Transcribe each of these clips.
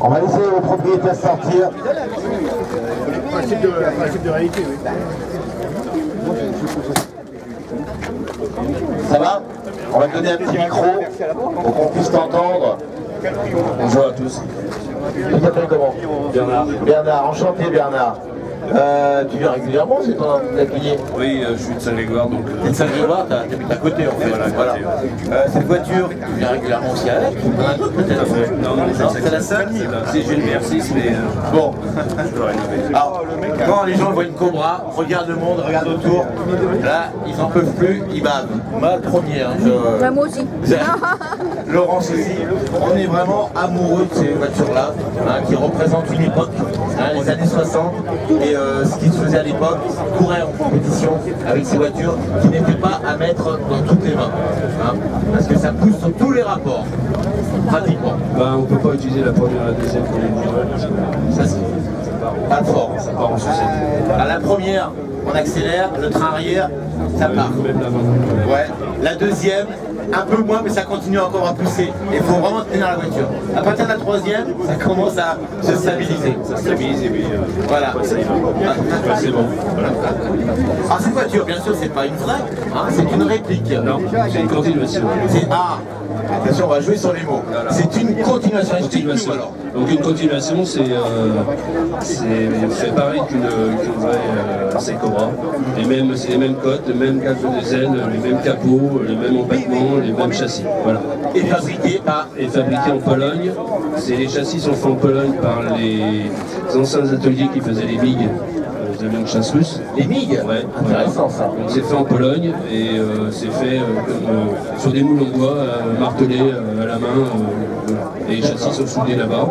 On va laisser le propriétaire sortir. Principe de réalité, oui. Ça va? On va te donner un petit micro pour qu'on puisse t'entendre. Bonjour à tous. Tu t'appelles comment? Bernard. Bernard, enchanté Bernard. Tu viens régulièrement, c'est ton atelier? Oui, je suis de Saint-Grégoire, donc... T'es de Saint-Grégoire, t'habites à côté en fait. Voilà. Cette voiture, tu viens régulièrement aussi avec? Tu en as un autre peut-être? Non, c'est la seule? Si j'ai une VR6, mais... Bon. Je dois rénover. Alors, quand les gens voient une Cobra, regardent le monde, regardent autour, là, ils n'en peuvent plus, ils bavent. Moi, le premier, hein, Moi aussi. Laurence aussi, on est vraiment amoureux de ces voitures-là, hein, qui représentent une époque, hein, les années 60, et ce qui se faisait à l'époque, courait en compétition avec ces voitures qui n'étaient pas à mettre dans toutes les mains, hein, parce que ça pousse sur tous les rapports, pratiquement. On ne peut pas utiliser la première et la deuxième pour les visuels. Ça c'est pas fort. Ça part en sucette. À la première, on accélère, le train arrière, ça part. Même la Ouais. La deuxième, un peu moins, mais ça continue encore à pousser. Il faut vraiment tenir la voiture. À partir de la troisième, ça commence à se stabiliser. Ça stabilise et puis... Voilà. Ça y va. C'est bon. Voilà. Alors cette voiture, bien sûr, c'est pas une vraie, hein, c'est une réplique. Non, c'est une continuation. Attention, on va jouer sur les mots. Voilà. C'est une continuation. Continuation. Alors. Donc une continuation, c'est pareil qu'une vraie Cobra. C'est les mêmes côtes, les mêmes cages de dizaine, les mêmes capots, les mêmes empattements, les mêmes châssis. Voilà. Et fabriqué par... Et fabriqué en Pologne. Les châssis sont faits en Pologne par les anciens ateliers qui faisaient les MiG. Les avions de chasse russes. Les MiG? Ouais. Intéressant ça. Donc c'est fait en Pologne et c'est fait sur des moules en bois, martelés à la main. Voilà. Et les châssis sont soudés là-bas.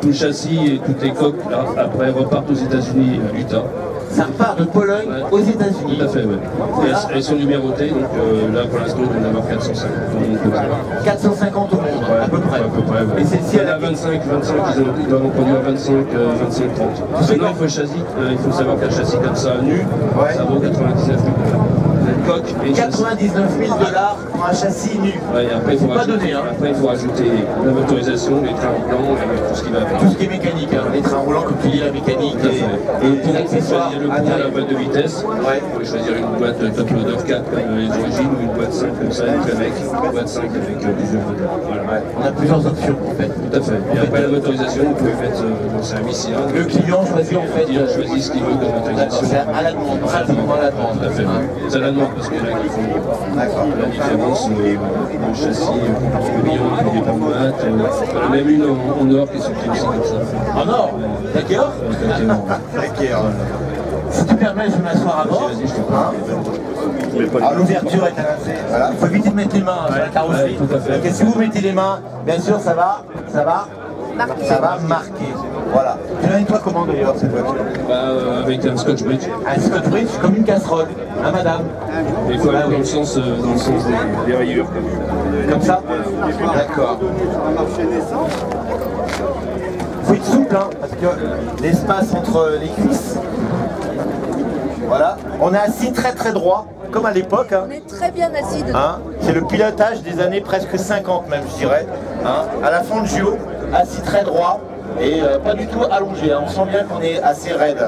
Tout le châssis et toutes les coques là, après repartent aux États-Unis à l'Utah. Ça repart de Pologne aux États-Unis. Tout à fait, oui. Elles sont numérotées, donc là pour l'instant on va en avoir 450. 450 au monde, Ouais, à peu près. Ouais. Et celle-ci, elle a 25, ils doivent en produire 25, 30. Sinon il faut savoir qu'un châssis comme ça nu, ça vaut 99 000 $. Une coque et 99 000 $ pour un châssis nu. Ouais, après, il faut rajouter la motorisation, les trains roulants, tout ce qui va avec. Tout ce qui est mécanique, hein. Les trains roulants, comme tu dis, la mécanique et les accessoires. Le bout de la boîte de vitesse, vous pouvez choisir une boîte top loader 4 comme les origines ou une boîte 5 comme ça, avec une boîte 5 avec plusieurs moteurs. Voilà. On a plusieurs options en fait. Tout à fait. Et après la motorisation, vous pouvez mettre c'est un missile. Le client choisit en fait. Il choisit ce qu'il veut comme motorisation. C'est à la demande, pratiquement à la demande. Tout à fait. C'est à la demande parce qu'il y en a qui font la différence, le châssis, le billon, il est pas mat. On a même une en or qui est sortie aussi comme ça. En or? D'accord. D'accord. Si tu permets, je vais m'asseoir à bord. Alors l'ouverture est annoncée. Voilà. Il faut éviter de mettre les mains sur la carrosserie. Tout à fait. Parce que si vous mettez les mains, bien sûr, ça va marquer. Voilà. Tu la nettoies comment d'ailleurs cette voiture? Avec un scotch bridge. Un scotch bridge comme une casserole, hein madame? Il faut aller dans le sens des rayures. Comme ça? D'accord. Il faut être souple, hein, parce que l'espace entre les cuisses. Voilà. On est assis très très droit, comme à l'époque. Hein. On est très bien assis dedans. Hein, c'est le pilotage des années presque 50 même, je dirais. Hein, à la Fangio, assis très droit et pas du tout allongé. Hein. On sent bien qu'on est assez raide.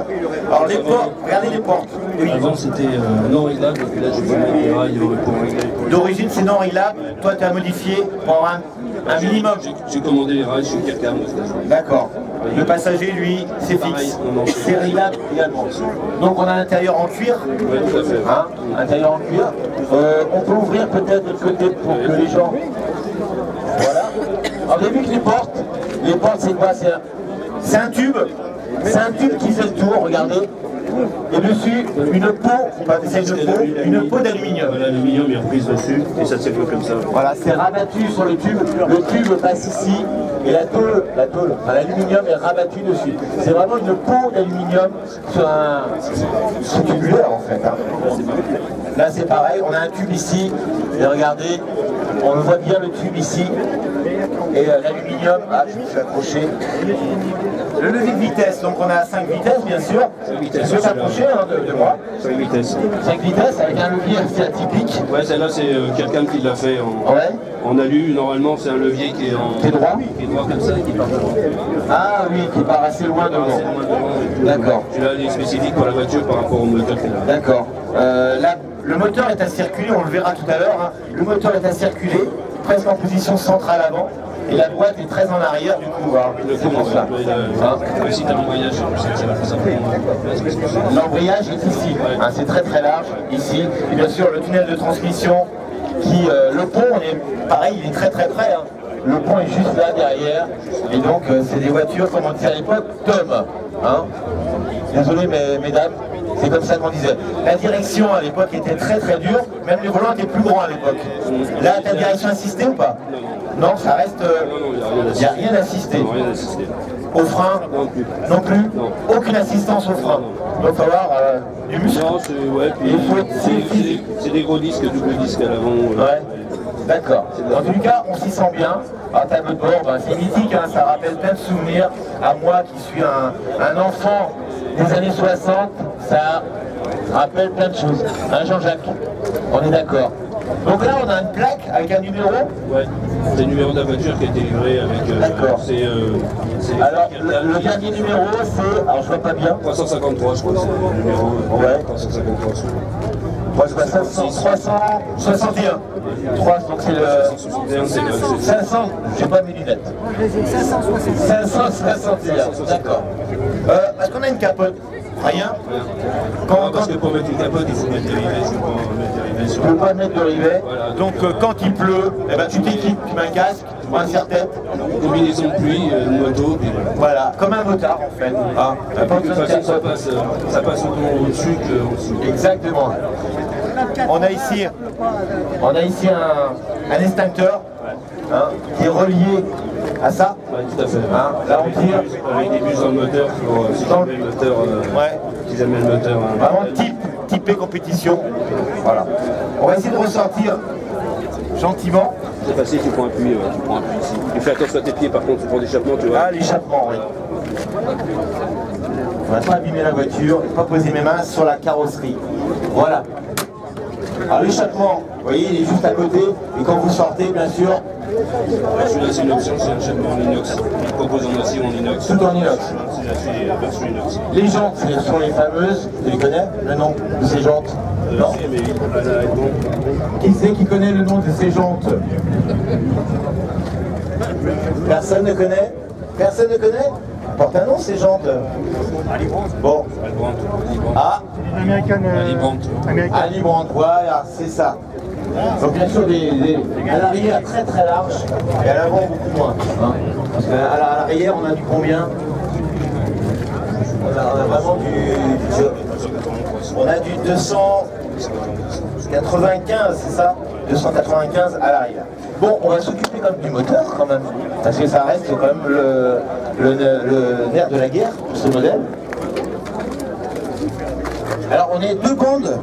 Alors les portes, regardez les portes. Oui. Avant c'était non réglable, puis là j'ai fait des rails pour régler. D'origine c'est non réglable, toi tu as modifié pour avoir un minimum. J'ai commandé les rails chez Kirkham. D'accord. Le passager, lui, c'est fixe. C'est réglable également. Donc on a l'intérieur en cuir. Oui, tout à fait. Hein, intérieur en cuir. On peut ouvrir peut-être de côté pour que les gens... Voilà. Alors vous avez vu que les portes c'est quoi? C'est un tube. C'est un tube qui fait le tour, regardez. Et dessus, une peau d'aluminium. L'aluminium est reprise dessus et ça s'est fait comme ça. Voilà, c'est rabattu sur le tube passe ici et l'aluminium est rabattu dessus. C'est vraiment une peau d'aluminium sur un tubulaire en fait. Hein. Là c'est pareil, on a un tube ici et regardez, on voit bien le tube ici et l'aluminium, je me suis accroché. Le levier de vitesse, donc on a 5 vitesses bien sûr. 5 vitesses. Je vais s'approcher de moi. 5 vitesses. 5 vitesses avec un levier assez atypique. Ouais, celle-là c'est quelqu'un qui l'a fait en En alu, normalement, c'est un levier qui est en... Qui est droit? Qui est droit comme ça, qui part devant. Ah oui, qui part assez loin devant. D'accord. Celui-là, il est spécifique pour la voiture par rapport au moteur qu'il a. D'accord. Là, le moteur est à circuler, on le verra tout à l'heure. Hein. Le moteur est à circuler, presque en position centrale avant. Et la boîte est très en arrière du coup. C'est pour ça. Ici, tu as l'embrayage, l'embrayage est ici. Hein, c'est très très large ici. Et bien sûr, le tunnel de transmission qui... le pont, pareil, il est très très près. Hein. Le pont est juste là derrière. Et donc, c'est des voitures, comme on disait à l'époque, Tom. Hein. Désolé, mesdames. C'est comme ça qu'on disait. La direction à l'époque était très très dure, même les volants étaient plus grands à l'époque. Là, ta direction assistée ou pas? Non, ça reste... Il n'y a rien assisté. Au frein? Non plus. Aucune assistance au frein. Donc il va falloir du muscle. Non, c'est des gros disques, double disque à l'avant. Ouais. D'accord. En tout cas, on s'y sent bien. Un tableau de bord, c'est mythique, hein, ça rappelle plein de souvenirs. À moi qui suis un enfant des années 60, ça rappelle plein de choses. Hein, Jean-Jacques? On est d'accord. Donc là, on a une plaque avec un numéro? Ouais, c'est le numéro de la voiture qui a été livré avec... D'accord. Alors, le dernier numéro, c'est... Alors, je vois pas bien. 353, je crois que c'est le numéro. Ouais. 353. 361. 3, donc c'est le... 500, j'ai pas mes lunettes. 561, d'accord. Est-ce qu'on a une capote? Rien. Parce que pour mettre une capote, il faut mettre des rivets. Je ne peux pas mettre des rivets. Tu ne peux pas mettre de rivets. Voilà. Donc quand il pleut, eh ben, tu t'équipes, tu mets un casque, un serre-tête. Combinaison de pluie, une moto, puis voilà. Voilà, comme un motard en fait. Ah, de toute façon, ça passe autant au-dessus qu'au-dessous. Exactement. On a ici un extincteur hein, qui est relié à ça. Ouais, tout à fait. Hein, là on tire. Avec des bus dans le moteur pour si jamais le moteur. Si jamais le moteur. Vraiment typé compétition. Voilà. On va essayer de ressortir gentiment. C'est facile, tu prends un puits ici. Tu fais attention à tes pieds par contre, tu prends l'échappement, tu vois. Ah, l'échappement, oui. On va pas abîmer la voiture, et pas poser mes mains sur la carrosserie. Voilà. Alors l'échappement, vous voyez, il est juste à côté, et quand vous sortez, bien sûr... Celui-là, c'est une option, c'est un échappement en inox. Il propose un aussi en inox. Tout en inox. C'est la version inox. Les jantes, ce sont les fameuses, tu les connais, le nom de ces jantes? Non. Qui c'est qui connaît le nom de ces jantes? Personne ne connaît? Personne ne connaît? Porte un nom ces jantes. Bon. Ah. Alibrandt, voilà, c'est ça. Donc bien sûr, à l'arrière très très large et à l'avant beaucoup moins. Hein. Parce qu'à l'arrière on a du combien? On a vraiment on a du 295, c'est ça? 295 à l'arrière. Bon, on va s'occuper comme du moteur quand même, parce que ça reste quand même le nerf de la guerre, ce modèle. Alors on est deux bandes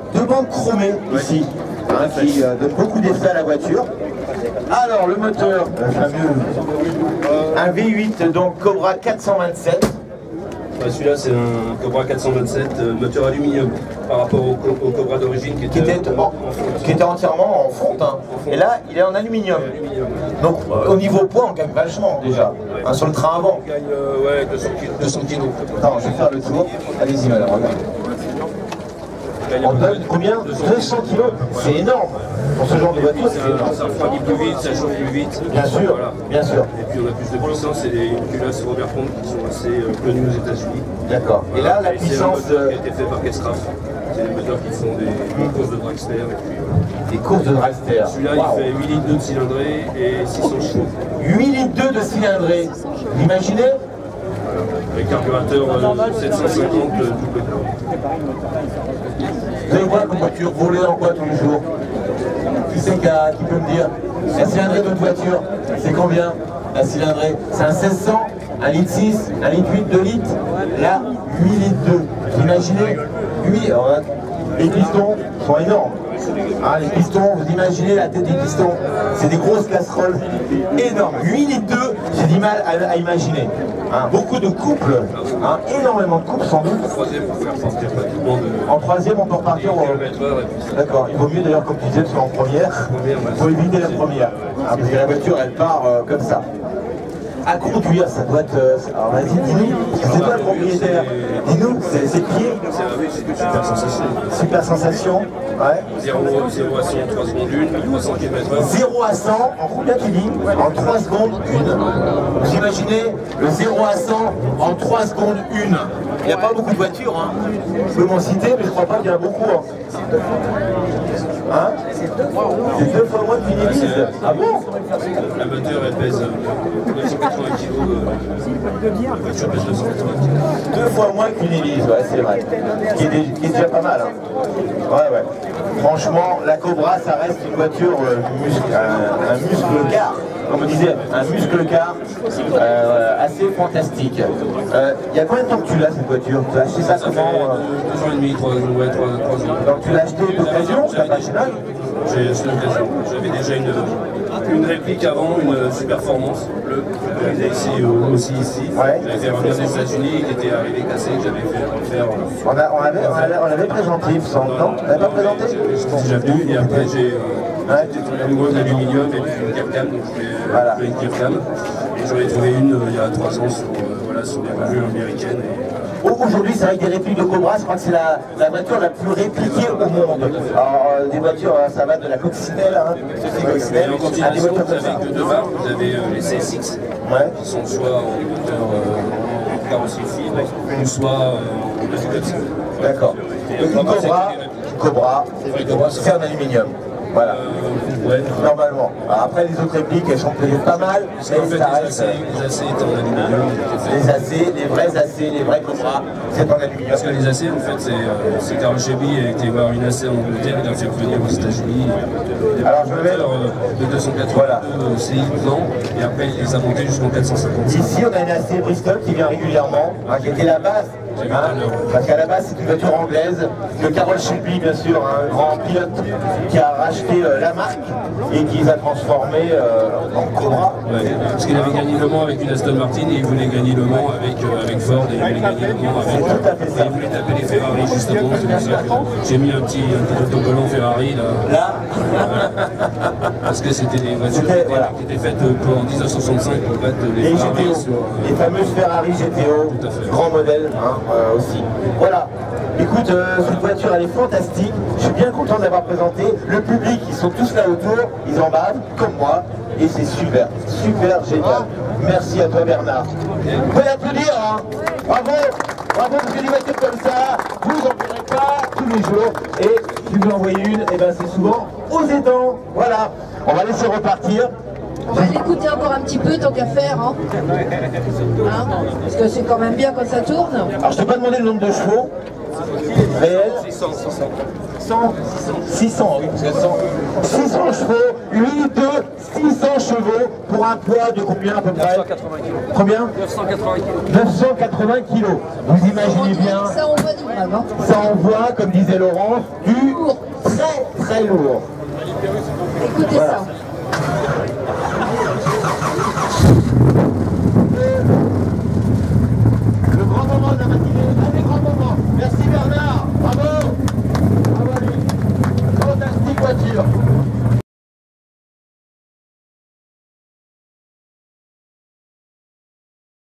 chromées ici, hein, qui donnent beaucoup d'effet à la voiture. Alors le moteur, le fameux, un V8 donc Cobra 427. Celui-là c'est un Cobra 427 moteur aluminium par rapport au Cobra d'origine qui était entièrement en fonte. Hein. Et là il est en aluminium. Donc au niveau poids on gagne vachement déjà. Hein, sur le train avant. On gagne 200 kg. Attends, je vais faire le tour. Allez-y madame, regarde. On donne combien? 200 kg. C'est énorme. Pour ce genre de voiture, c'est énorme. Ça refroidit plus vite, ça chauffe plus vite. Bien sûr, voilà. Bien sûr. Et puis on a plus de puissance et les culasses Robert Pond qui sont assez connues aux États-Unis. D'accord. Et là, la puissance. C'est un moteur qui a été fait par Kestraf. C'est des moteurs qui font des courses de dragster. Et puis, des courses de dragster. Celui-là, il fait 8 litres de cylindrée et 600 chevaux. 8 litres de cylindrée. Vous imaginez? Avec carburateur 750 double. Vous avez quoi comme voiture? Vous roulez dans quoi tous les jours? Qui c'est qui peut me dire? La cylindrée de votre voiture, c'est combien? La cylindrée, c'est un 1600, 1 litre 6, 1 litre 8, 2 litres. Là, 8 litres 2. Vous imaginez? 8. Alors là, les pistons sont énormes. Ah, les pistons, vous imaginez la tête des pistons? C'est des grosses casseroles énormes. 8 litres 2, j'ai du mal à imaginer. Hein, beaucoup de couples, hein, énormément de couples sans doute. En troisième, pour faire sortir pratiquement de... En troisième, on peut repartir au... km/h. D'accord, il vaut mieux d'ailleurs, comme tu disais, de faire en première. Il faut éviter la première. Hein, parce que la voiture, elle part comme ça. À conduire, ça doit être... alors vas-y, dis-nous, c'est toi le propriétaire. Dis-nous, c'est pied. C'est une super sensation. Super sensation. Ouais. 0 à 100 en 3 secondes 1, 300 km/h. 0 à 100, en combien tu dis? En 3 secondes 1. Vous imaginez le 0 à 100 en 3 secondes 1. Il n'y a pas beaucoup de voitures, hein. Je peux m'en citer, mais je crois pas qu'il y en a beaucoup. Hein, c'est 2 fois moins qu'une Élise. Ah bon? La moteur, elle pèse 980 kg. La voiture pèse 980 kg. 2 fois moins qu'une Élise, ouais, c'est vrai. Qui est déjà pas mal. Hein. Ouais. Franchement, la Cobra, ça reste une voiture, un muscle-car. Comme on disait, un muscle-car assez fantastique. Il y a combien de temps que tu l'as, cette voiture? Tu as acheté ça Ça fait comment 2 ans et demi, 3 ans. Donc tu l'as acheté d'occasion? Tu l'as pas acheté neuf? J'ai acheté l'occasion. J'avais déjà une réplique avant, une super performance bleue. J'avais aussi ici. Ouais. J'avais fait revenir des États-Unis, il était arrivé cassé, que j'avais fait refaire. On l'avait présenté, il me semble, non? On l'avait pas présenté? J'étais déjà venu et après j'ai tombé amoureux de l'aluminium et puis une Capcam, donc je voulais une Capcam. Et j'en ai trouvé une il y a 3 ans sur des revues américaines. Aujourd'hui, c'est vrai que des répliques de Cobra, je crois que c'est la voiture la plus répliquée au monde. Alors, des voitures, ça va de la coccinelle, hein, Et en continuation, vous avez que 2 barres, vous avez les CSX, qui sont soit en moteur en carrosserie fibre, ou soit en plastique. D'accord. Donc Cobra, c'est en aluminium. Voilà. Ouais. Normalement. Alors après, les autres répliques, elles sont peut-être pas mal, mais En fait, ça reste... les AC étaient en aluminium. Les AC, les vrais AC, les vrais Cobra, c'est en aluminium. Parce que les AC, en fait, c'est Carl Shelby a été voir une AC en Angleterre, il a fait venir aux États-Unis. Alors je vais... De 282 CI dedans, et après il les a montés jusqu'en 450. Ici, on a une AC Bristol qui vient régulièrement, hein, qui était la base. Hein, parce qu'à la base, c'est une voiture anglaise que Carroll Shelby, bien sûr, un grand pilote qui a racheté la marque et qui les a transformés en Cobra. Ouais, parce qu'il avait gagné Le Mans avec une Aston Martin et il voulait gagner Le Mans avec Ford et il voulait gagner Le Mans avec... tout à fait ça. Et il voulait taper les Ferrari justement, c'est pour ça que j'ai mis un petit autocollant Ferrari là. Parce que c'était des voitures qui étaient faites en 1965 pour battre les Ferrari. Les fameuses Ferrari GTO, grand modèle. Hein, aussi. Voilà. Écoute, cette voiture elle est fantastique. Je suis bien content de l'avoir présentée. Le public, ils sont tous là autour, ils en bavent, comme moi. Et c'est super, super génial. Merci à toi Bernard. Vous pouvez applaudir, hein. Bravo, bravo, parce que des voitures comme ça, vous n'en verrez pas tous les jours. Et si vous en voyez une, et ben c'est souvent aux étangs. Voilà. On va laisser repartir. On va l'écouter encore un petit peu tant qu'à faire, hein. Parce que c'est quand même bien quand ça tourne. Alors je t'ai pas demandé le nombre de chevaux réel. 600, oui, parce que 600 chevaux, 8, 2, 600 chevaux pour un poids de combien à peu près? 980 kg. Combien? 980 kg. 980 kilos. Vous imaginez bien, Ça envoie du brave, hein. ça envoie, comme disait Laurence, du très très lourd. Écoutez Voilà. ça.